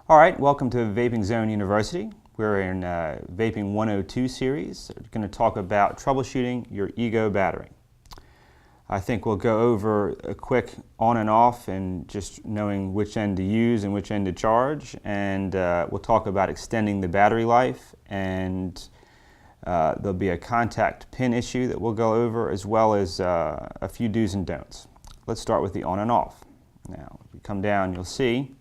All right, welcome to Vaping Zone University. We're in Vaping 102 series. We're going to talk about troubleshooting your eGo battery. I think we'll go over a quick on and off and just knowing which end to use and which end to charge, and we'll talk about extending the battery life, and there'll be a contact pin issue that we'll go over, as well as a few do's and don'ts. Let's start with the on and off. Now, if you come down, you'll see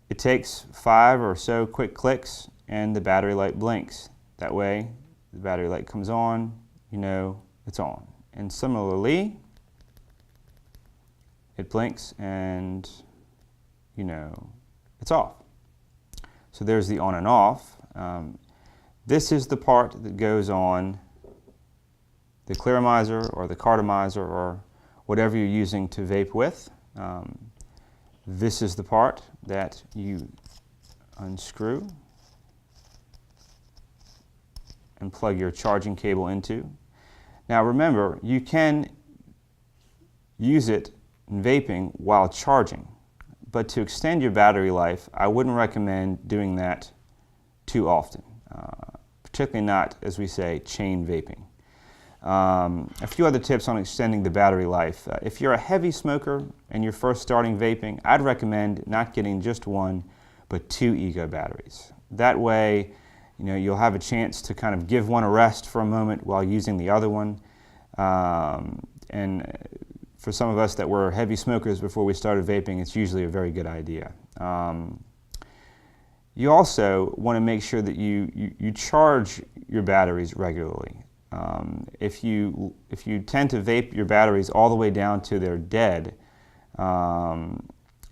it takes 5 or so quick clicks and the battery light blinks. That way, the battery light comes on, you know it's on. And similarly, it blinks and you know it's off. So there's the on and off. This is the part that goes on the clearomizer or the cartomizer or whatever you're using to vape with. This is the part that you unscrew and plug your charging cable into. Now remember, you can use it in vaping while charging, but to extend your battery life, I wouldn't recommend doing that too often, particularly not, as we say, chain vaping. A few other tips on extending the battery life. If you're a heavy smoker and you're first starting vaping, I'd recommend not getting just one, but 2 eGo batteries. That way, you'll have a chance to kind of give one a rest for a moment while using the other one. And for some of us that were heavy smokers before we started vaping, it's usually a very good idea. You also want to make sure that you charge your batteries regularly. If you tend to vape your batteries all the way down to they're dead,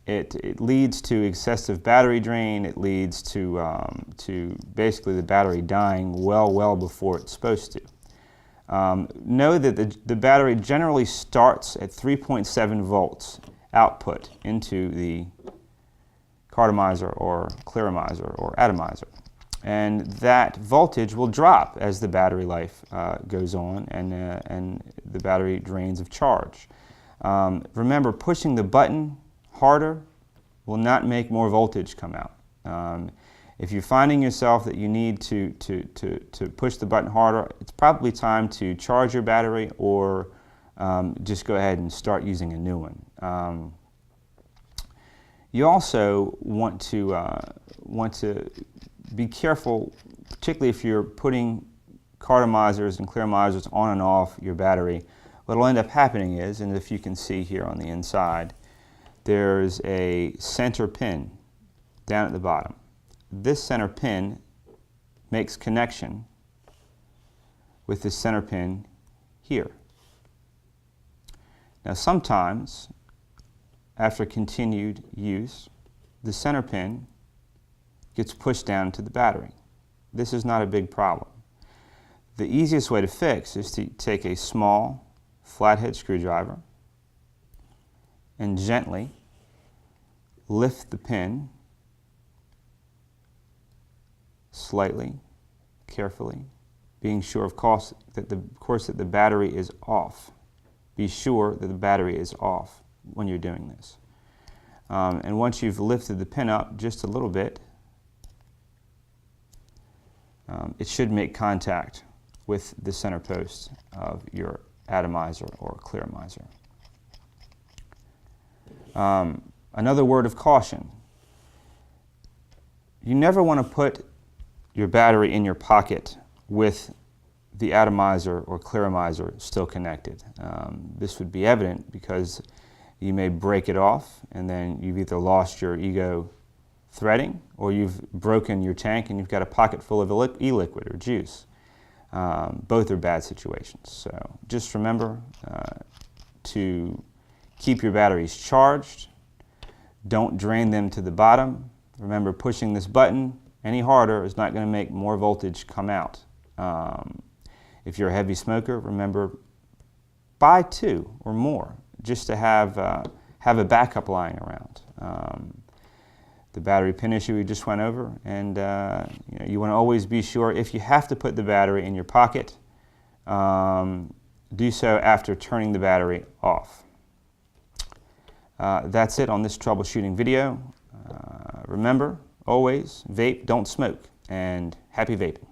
it leads to excessive battery drain. It leads to basically the battery dying well before it's supposed to. Know that the battery generally starts at 3.7 volts output into the cartomizer or clearomizer or atomizer. And that voltage will drop as the battery life goes on and the battery drains of charge. Remember, pushing the button harder will not make more voltage come out. If you're finding yourself that you need to push the button harder, it's probably time to charge your battery or just go ahead and start using a new one. You also want to be careful, particularly if you're putting cartomizers and clearomizers on and off your battery. What will end up happening is, and if you can see here on the inside, there's a center pin down at the bottom. This center pin makes connection with the center pin here. Now sometimes, after continued use, the center pin gets pushed down to the battery. This is not a big problem. The easiest way to fix is to take a small flathead screwdriver and gently lift the pin slightly, carefully, being sure, of course, that the battery is off. Be sure that the battery is off when you're doing this. And once you've lifted the pin up just a little bit, it should make contact with the center post of your atomizer or clearomizer. Another word of caution. You never want to put your battery in your pocket with the atomizer or clearomizer still connected. This would be evident because you may break it off and then you've either lost your eGo threading or you've broken your tank and you've got a pocket full of e-liquid or juice. Both are bad situations. So just remember to keep your batteries charged. Don't drain them to the bottom. Remember, pushing this button any harder is not going to make more voltage come out. If you're a heavy smoker, remember, buy 2 or more just to have a backup lying around. The battery pin issue we just went over, and you want to always be sure, if you have to put the battery in your pocket, do so after turning the battery off. That's it on this troubleshooting video. Remember, always, vape, don't smoke, and happy vaping.